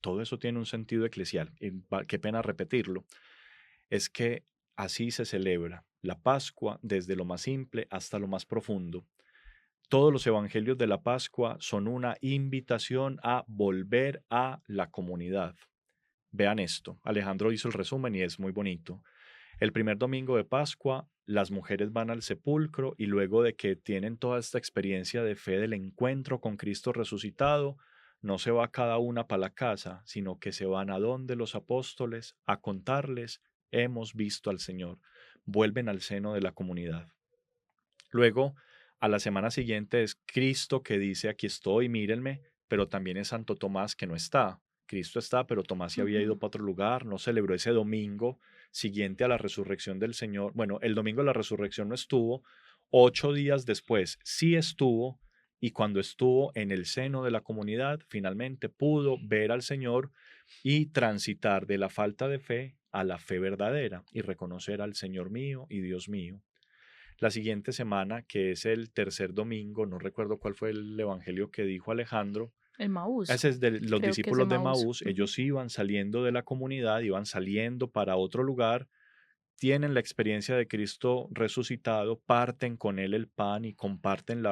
todo eso tiene un sentido eclesial. Y qué pena repetirlo. Es que así se celebra la Pascua desde lo más simple hasta lo más profundo. Todos los evangelios de la Pascua son una invitación a volver a la comunidad. Vean esto, Alejandro hizo el resumen y es muy bonito. El primer domingo de Pascua, las mujeres van al sepulcro y luego de que tienen toda esta experiencia de fe del encuentro con Cristo resucitado, no se va cada una para la casa, sino que se van a donde los apóstoles a contarles, hemos visto al Señor. Vuelven al seno de la comunidad. Luego, a la semana siguiente es Cristo que dice, aquí estoy, mírenme, pero también es Santo Tomás que no está. Cristo está, pero Tomás se había ido Ujú. para otro lugar, no celebró ese domingo siguiente a la resurrección del Señor. Bueno, el domingo de la resurrección no estuvo, 8 días después sí estuvo, y cuando estuvo en el seno de la comunidad, finalmente pudo ver al Señor y transitar de la falta de fe a la fe verdadera y reconocer al Señor mío y Dios mío. La siguiente semana, que es el tercer domingo, no recuerdo cuál fue el evangelio que dijo Alejandro, El Maús, ese es de los creo que es de discípulos de Maús. Maús, Ujú. ellos iban saliendo de la comunidad, iban saliendo para otro lugar, tienen la experiencia de Cristo resucitado, parten con él el pan y comparten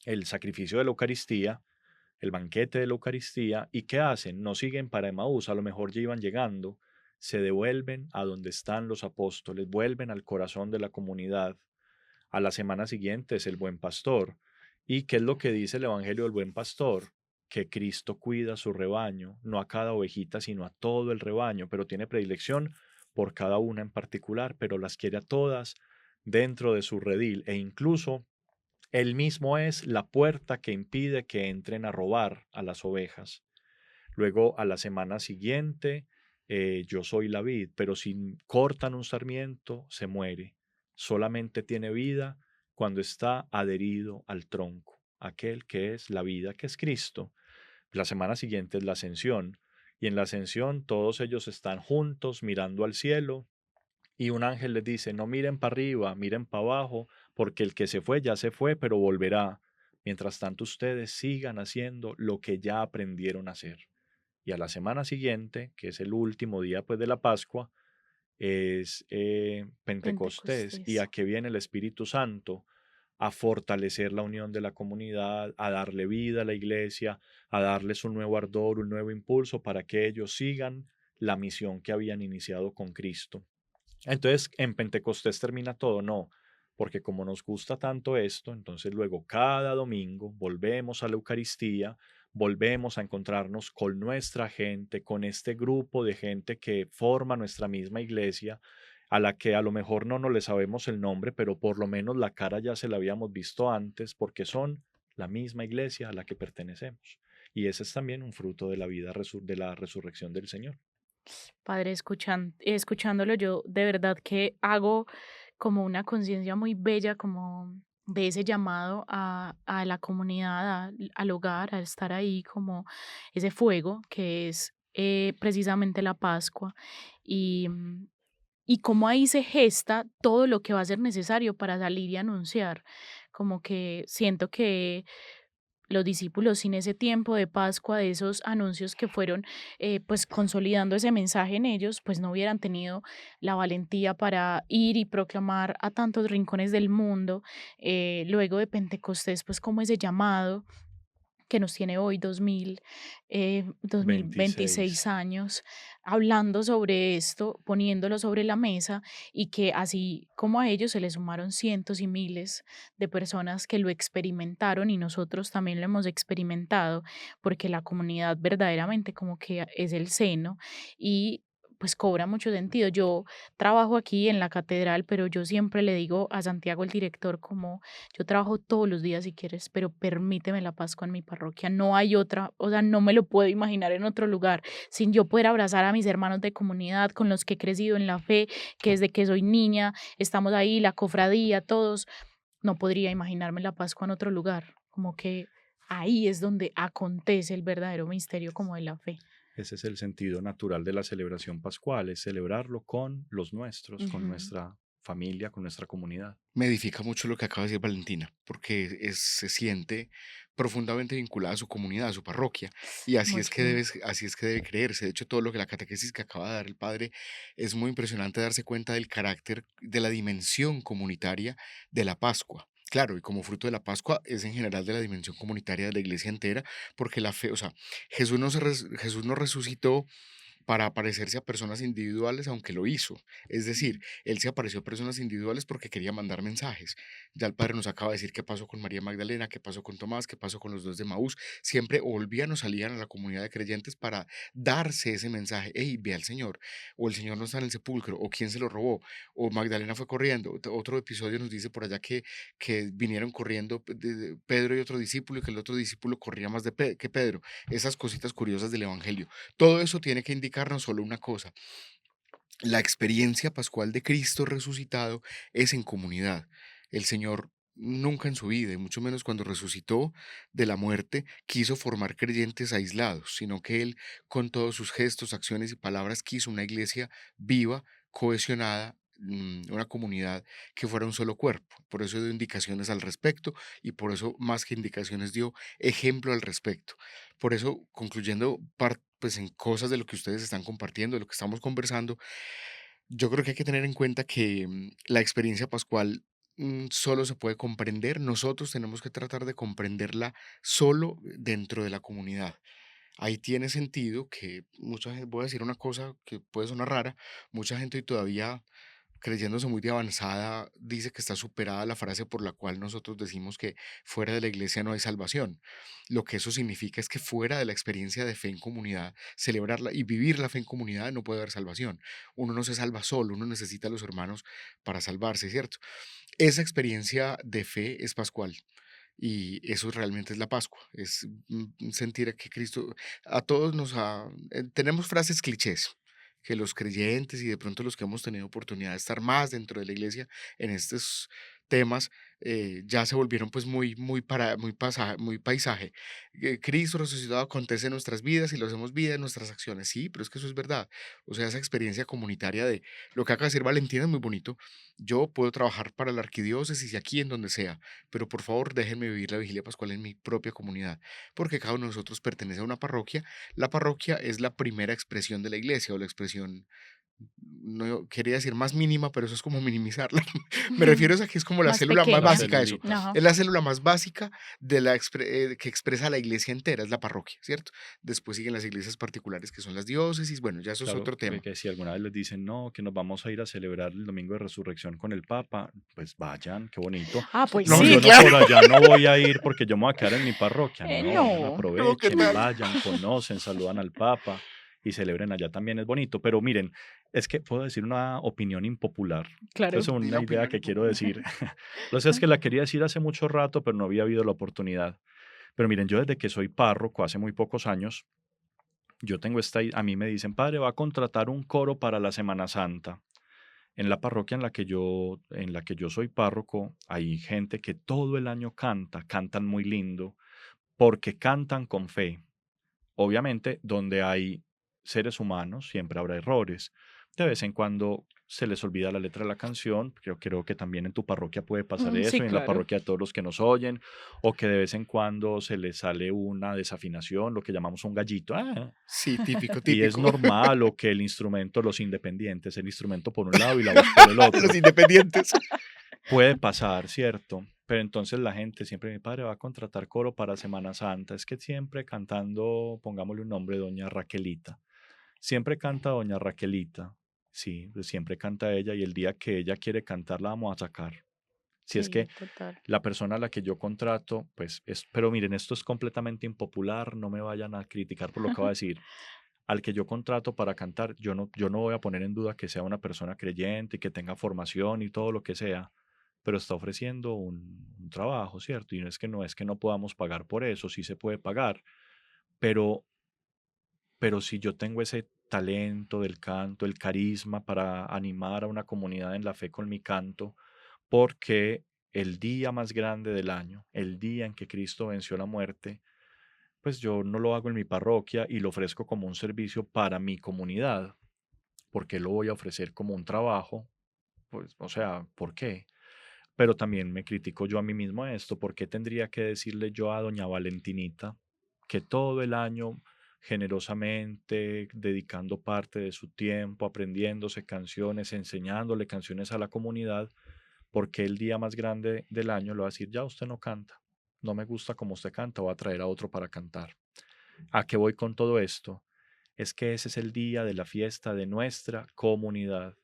el sacrificio de la Eucaristía, el banquete de la Eucaristía, ¿y qué hacen? No siguen para Emaús, a lo mejor ya iban llegando, se devuelven a donde están los apóstoles, vuelven al corazón de la comunidad. A la semana siguiente es el buen pastor. ¿Y qué es lo que dice el Evangelio del Buen Pastor? Que Cristo cuida su rebaño, no a cada ovejita, sino a todo el rebaño, pero tiene predilección por cada una en particular, pero las quiere a todas dentro de su redil e incluso él mismo es la puerta que impide que entren a robar a las ovejas. Luego, a la semana siguiente, yo soy la vid, pero si cortan un sarmiento, se muere. Solamente tiene vida cuando está adherido al tronco, aquel que es la vida, que es Cristo. La semana siguiente es la ascensión, y en la ascensión todos ellos están juntos mirando al cielo, y un ángel les dice, no miren para arriba, miren para abajo, porque el que se fue ya se fue, pero volverá. Mientras tanto, ustedes sigan haciendo lo que ya aprendieron a hacer. Y a la semana siguiente, que es el último día pues de la Pascua, es Pentecostés. ¿Y Pentecostés. a qué viene el Espíritu Santo? A fortalecer la unión de la comunidad, a darle vida a la iglesia, a darles un nuevo ardor, un nuevo impulso para que ellos sigan la misión que habían iniciado con Cristo. Entonces, en Pentecostés termina todo, no, porque como nos gusta tanto esto, entonces luego cada domingo volvemos a la Eucaristía, volvemos a encontrarnos con nuestra gente, con este grupo de gente que forma nuestra misma iglesia, a la que a lo mejor no nos le sabemos el nombre, pero por lo menos la cara ya se la habíamos visto antes, porque son la misma iglesia a la que pertenecemos. Y ese es también un fruto de la vida de la resurrección del Señor. Padre, escuchándolo yo, de verdad que hago como una conciencia muy bella, como de ese llamado a la comunidad, al hogar, a estar ahí, como ese fuego que es precisamente la Pascua. Y, y cómo ahí se gesta todo lo que va a ser necesario para salir y anunciar. Como que siento que los discípulos sin ese tiempo de Pascua, de esos anuncios que fueron pues consolidando ese mensaje en ellos, pues no hubieran tenido la valentía para ir y proclamar a tantos rincones del mundo. Luego de Pentecostés, pues como ese llamado que nos tiene hoy 2026 26. años, hablando sobre esto, poniéndolo sobre la mesa y que así como a ellos se les sumaron cientos y miles de personas que lo experimentaron y nosotros también lo hemos experimentado, porque la comunidad verdaderamente como que es el seno y pues cobra mucho sentido. Yo trabajo aquí en la catedral, pero yo siempre le digo a Santiago, el director, como yo trabajo todos los días si quieres, pero permíteme la Pascua en mi parroquia. No hay otra, o sea, no me lo puedo imaginar en otro lugar, sin yo poder abrazar a mis hermanos de comunidad con los que he crecido en la fe, que desde que soy niña estamos ahí, la cofradía, todos. No podría imaginarme la Pascua en otro lugar, como que ahí es donde acontece el verdadero misterio como de la fe. Ese es el sentido natural de la celebración pascual, es celebrarlo con los nuestros, con Ujú. nuestra familia, con nuestra comunidad. Me edifica mucho lo que acaba de decir Valentina, porque se siente profundamente vinculada a su comunidad, a su parroquia, y Mucho. así es que debe creerse. De hecho, todo lo que la catequesis que acaba de dar el padre es muy impresionante darse cuenta del carácter, de la dimensión comunitaria de la Pascua. Claro, y como fruto de la Pascua es en general de la dimensión comunitaria de la iglesia entera, porque la fe, o sea, Jesús no resucitó para aparecerse a personas individuales, aunque lo hizo. Es decir, él se apareció a personas individuales porque quería mandar mensajes. Ya el Padre nos acaba de decir qué pasó con María Magdalena, qué pasó con Tomás, qué pasó con los dos de Maús. Siempre o volvían o salían a la comunidad de creyentes para darse ese mensaje. Hey, ve al Señor. O el Señor no está en el sepulcro. O quién se lo robó. O Magdalena fue corriendo. Otro episodio nos dice por allá que vinieron corriendo Pedro y otro discípulo y que el otro discípulo corría más que Pedro. Esas cositas curiosas del Evangelio. Todo eso tiene que indicarnos solo una cosa: la experiencia pascual de Cristo resucitado es en comunidad. El Señor nunca en su vida, y mucho menos cuando resucitó de la muerte, quiso formar creyentes aislados, sino que Él, con todos sus gestos, acciones y palabras, quiso una iglesia viva, cohesionada, una comunidad que fuera un solo cuerpo. Por eso dio indicaciones al respecto y por eso, más que indicaciones, dio ejemplo al respecto. Por eso, concluyendo, pues en cosas de lo que ustedes están compartiendo, de lo que estamos conversando, yo creo que hay que tener en cuenta que la experiencia pascual solo se puede comprender, nosotros tenemos que tratar de comprenderla solo dentro de la comunidad. Ahí tiene sentido que mucha gente, voy a decir una cosa que puede sonar rara, mucha gente hoy todavía creyéndose muy de avanzada, dice que está superada la frase por la cual nosotros decimos que fuera de la iglesia no hay salvación. Lo que eso significa es que fuera de la experiencia de fe en comunidad, celebrarla y vivir la fe en comunidad no puede haber salvación. Uno no se salva solo, uno necesita a los hermanos para salvarse, ¿cierto? Esa experiencia de fe es pascual. Y eso realmente es la Pascua, es sentir que Cristo a todos tenemos frases clichés que los creyentes y de pronto los que hemos tenido oportunidad de estar más dentro de la iglesia en estos temas ya se volvieron pues muy paisaje. Cristo resucitado acontece en nuestras vidas y lo hacemos vida en nuestras acciones. Sí, pero es que eso es verdad. O sea, esa experiencia comunitaria de lo que acaba de decir Valentina es muy bonito. Yo puedo trabajar para la arquidiócesis y aquí en donde sea, pero por favor déjenme vivir la vigilia pascual en mi propia comunidad, porque cada uno de nosotros pertenece a una parroquia. La parroquia es la primera expresión de la iglesia o la expresión, no quería decir más mínima, pero eso es como minimizarla. Me refiero a que es como la Más célula más La pequeña. básica de eso. celulita. Ajá. Es la célula más básica que expresa la iglesia entera, es la parroquia, ¿cierto? Después siguen las iglesias particulares que son las diócesis, bueno, ya eso es Claro, otro tema. que si alguna vez les dicen, no, que nos vamos a ir a celebrar el domingo de resurrección con el Papa, pues vayan, qué bonito. Ah, pues No, No, sí. sí, yo no claro. por allá no voy a ir porque yo me voy a quedar en mi parroquia. No, No. No, ¿qué aprovechen, tal? vayan, conocen, saludan al Papa y celebren allá también es bonito. Pero miren, es que puedo decir una opinión impopular. Esto Claro. es Di la una idea opinión que quiero impopular. decir. Lo sé, es que la quería decir hace mucho rato, pero no había habido la oportunidad. Pero miren, yo desde que soy párroco, hace muy pocos años, yo tengo a mí me dicen, padre, va a contratar un coro para la Semana Santa. En la parroquia en la que yo soy párroco, hay gente que todo el año canta, cantan muy lindo, porque cantan con fe. Obviamente, donde hay seres humanos, siempre habrá errores. De vez en cuando se les olvida la letra de la canción. Yo creo que también en tu parroquia puede pasar Sí, eso, y en la claro. parroquia de todos los que nos oyen, o que de vez en cuando se les sale una desafinación, lo que llamamos un gallito. Sí, típico, Y es típico. normal, o que el instrumento, los independientes, el instrumento por un lado y la voz por el Los otro. independientes. Puede pasar, ¿cierto? Pero entonces la gente siempre, mi padre va a contratar coro para Semana Santa. Es que siempre cantando, pongámosle un nombre, doña Raquelita. Siempre canta doña Raquelita. Sí, pues siempre canta ella, y el día que ella quiere cantar la vamos a sacar. Si es que Sí, total. la persona a la que yo contrato, pues es, pero miren, esto es completamente impopular, no me vayan a criticar por lo que voy a decir. Al que yo contrato para cantar, yo no voy a poner en duda que sea una persona creyente y que tenga formación y todo lo que sea, pero está ofreciendo un trabajo, ¿cierto? Y no es que no podamos pagar por eso, sí se puede pagar, pero, pero si yo tengo ese talento del canto, el carisma para animar a una comunidad en la fe con mi canto, porque el día más grande del año, el día en que Cristo venció la muerte, pues yo no lo hago en mi parroquia y lo ofrezco como un servicio para mi comunidad. ¿Por qué lo voy a ofrecer como un trabajo? Pues, o sea, ¿por qué? Pero también me critico yo a mí mismo esto. ¿Por qué tendría que decirle yo a doña Valentinita que todo el año generosamente, dedicando parte de su tiempo, aprendiéndose canciones, enseñándole canciones a la comunidad, porque el día más grande del año le va a decir, ya usted no canta, no me gusta como usted canta, voy a traer a otro para cantar? ¿A qué voy con todo esto? Es que ese es el día de la fiesta de nuestra comunidad.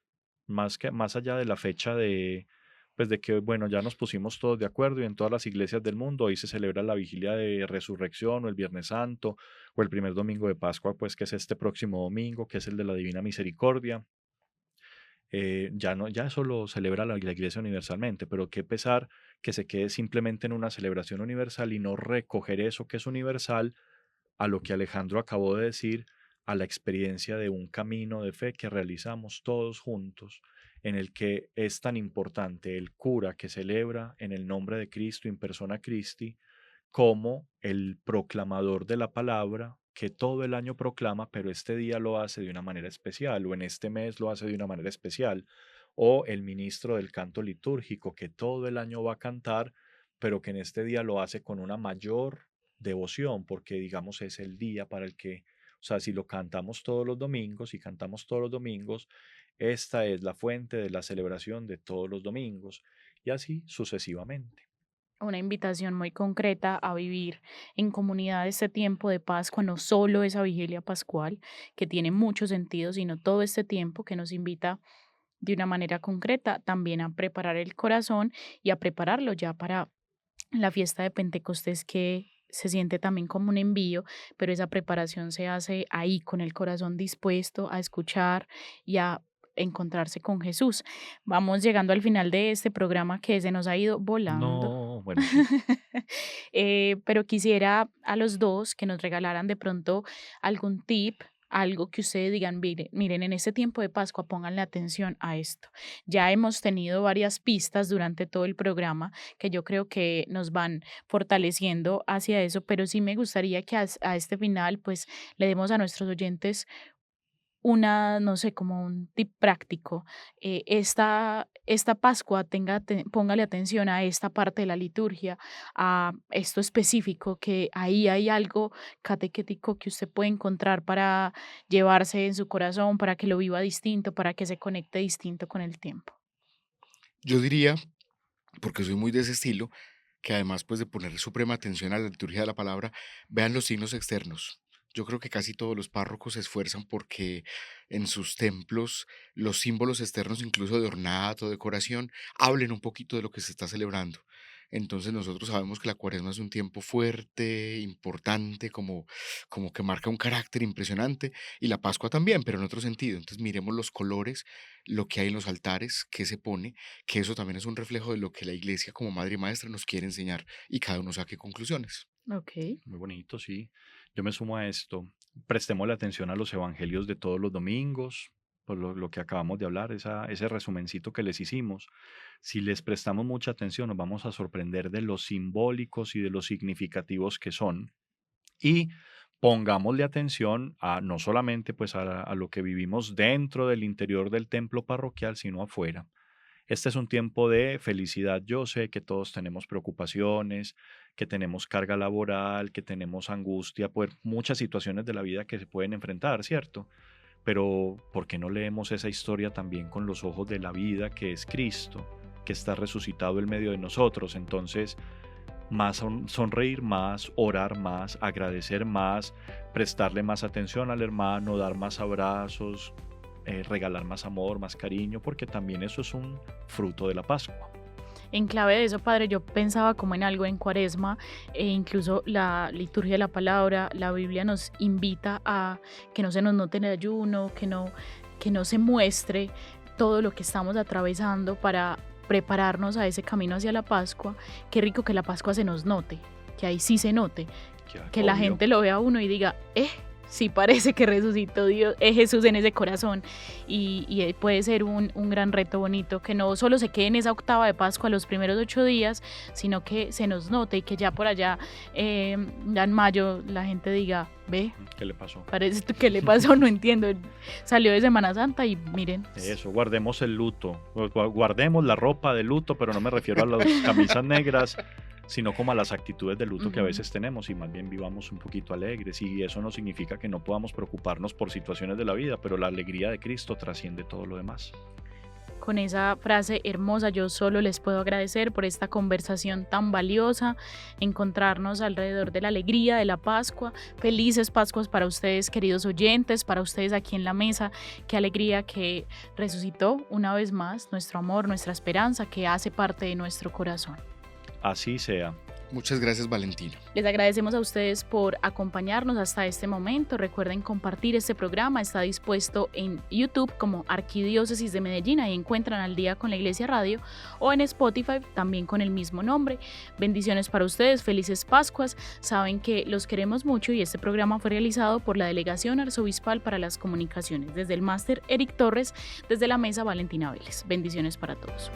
Más allá de la fecha de, pues de que, bueno, ya nos pusimos todos de acuerdo y en todas las iglesias del mundo hoy se celebra la vigilia de resurrección o el Viernes Santo o el primer domingo de Pascua, pues que es este próximo domingo, que es el de la Divina Misericordia. Ya no, ya eso lo celebra la Iglesia universalmente, pero qué pesar que se quede simplemente en una celebración universal y no recoger eso que es universal, a lo que Alejandro acabó de decir, a la experiencia de un camino de fe que realizamos todos juntos, en el que es tan importante el cura que celebra en el nombre de Cristo, in persona Christi, como el proclamador de la palabra que todo el año proclama, pero este día lo hace de una manera especial, o en este mes lo hace de una manera especial, o el ministro del canto litúrgico que todo el año va a cantar, pero que en este día lo hace con una mayor devoción, porque digamos es el día para el que, o sea, si lo cantamos todos los domingos y cantamos todos los domingos, esta es la fuente de la celebración de todos los domingos, y así sucesivamente. Una invitación muy concreta a vivir en comunidad este tiempo de Pascua, no solo esa vigilia pascual, que tiene mucho sentido, sino todo este tiempo que nos invita de una manera concreta también a preparar el corazón y a prepararlo ya para la fiesta de Pentecostés, que se siente también como un envío, pero esa preparación se hace ahí con el corazón dispuesto a escuchar y a encontrarse con Jesús. Vamos llegando al final de este programa que se nos ha ido volando. No, bueno, sí. Pero quisiera a los dos que nos regalaran de pronto algún tip, algo que ustedes digan, miren, en este tiempo de Pascua pónganle atención a esto. Ya hemos tenido varias pistas durante todo el programa que yo creo que nos van fortaleciendo hacia eso, pero sí me gustaría que a este final pues le demos a nuestros oyentes una, no sé, como un tip práctico. Esta Pascua póngale atención a esta parte de la liturgia, a esto específico, que ahí hay algo catequético que usted puede encontrar para llevarse en su corazón, para que lo viva distinto, para que se conecte distinto con el tiempo. Yo diría, porque soy muy de ese estilo, que además pues de poner suprema atención a la liturgia de la palabra, vean los signos externos. Yo creo que casi todos los párrocos se esfuerzan porque en sus templos los símbolos externos, incluso de ornato, decoración, hablen un poquito de lo que se está celebrando. Entonces nosotros sabemos que la cuaresma es un tiempo fuerte, importante, como que marca un carácter impresionante, y la Pascua también, pero en otro sentido. Entonces miremos los colores, lo que hay en los altares, qué se pone, que eso también es un reflejo de lo que la iglesia como madre y maestra nos quiere enseñar, y cada uno saque conclusiones. Ok. Muy bonito, sí. Yo me sumo a esto. Prestemos la atención a los evangelios de todos los domingos, por lo que acabamos de hablar, ese resumencito que les hicimos. Si les prestamos mucha atención, nos vamos a sorprender de los simbólicos y de los significativos que son. Y pongámosle atención a no solamente pues a lo que vivimos dentro del interior del templo parroquial, sino afuera. Este es un tiempo de felicidad. Yo sé que todos tenemos preocupaciones, que tenemos carga laboral, que tenemos angustia por muchas situaciones de la vida que se pueden enfrentar, ¿cierto? Pero ¿por qué no leemos esa historia también con los ojos de la vida que es Cristo, que está resucitado en medio de nosotros? Entonces, más sonreír más, orar más, agradecer más, prestarle más atención al hermano, dar más abrazos, regalar más amor, más cariño, porque también eso es un fruto de la Pascua. En clave de eso, padre, yo pensaba como en algo en Cuaresma, e incluso la liturgia de la palabra, la Biblia nos invita a que no se nos note en el ayuno, que no se muestre todo lo que estamos atravesando para prepararnos a ese camino hacia la Pascua. Qué rico que la Pascua se nos note, que ahí sí se note, Ya, que la obvio. gente lo vea a uno y diga, sí parece que resucitó Dios, Jesús en ese corazón, y puede ser un gran reto bonito, que no solo se quede en esa octava de Pascua los primeros 8 días, sino que se nos note y que ya por allá, ya en mayo, la gente diga, ve, ¿Qué le pasó? parece que le pasó, no entiendo, salió de Semana Santa y miren. Eso, guardemos el luto, guardemos la ropa de luto, pero no me refiero a las camisas negras, sino como a las actitudes de luto que a Ujú. veces tenemos, y más bien vivamos un poquito alegres. Y eso no significa que no podamos preocuparnos por situaciones de la vida, pero la alegría de Cristo trasciende todo lo demás. Con esa frase hermosa, yo solo les puedo agradecer por esta conversación tan valiosa, encontrarnos alrededor de la alegría de la Pascua. Felices Pascuas para ustedes, queridos oyentes, para ustedes aquí en la mesa. Qué alegría que resucitó una vez más nuestro amor, nuestra esperanza, que hace parte de nuestro corazón. Así sea. Muchas gracias, Valentina. Les agradecemos a ustedes por acompañarnos hasta este momento. Recuerden compartir este programa. Está dispuesto en YouTube como Arquidiócesis de Medellín. Ahí encuentran Al Día con la Iglesia Radio, o en Spotify también con el mismo nombre. Bendiciones para ustedes. Felices Pascuas. Saben que los queremos mucho, y este programa fue realizado por la Delegación Arzobispal para las Comunicaciones. Desde el Máster Eric Torres, desde la Mesa Valentina Vélez. Bendiciones para todos.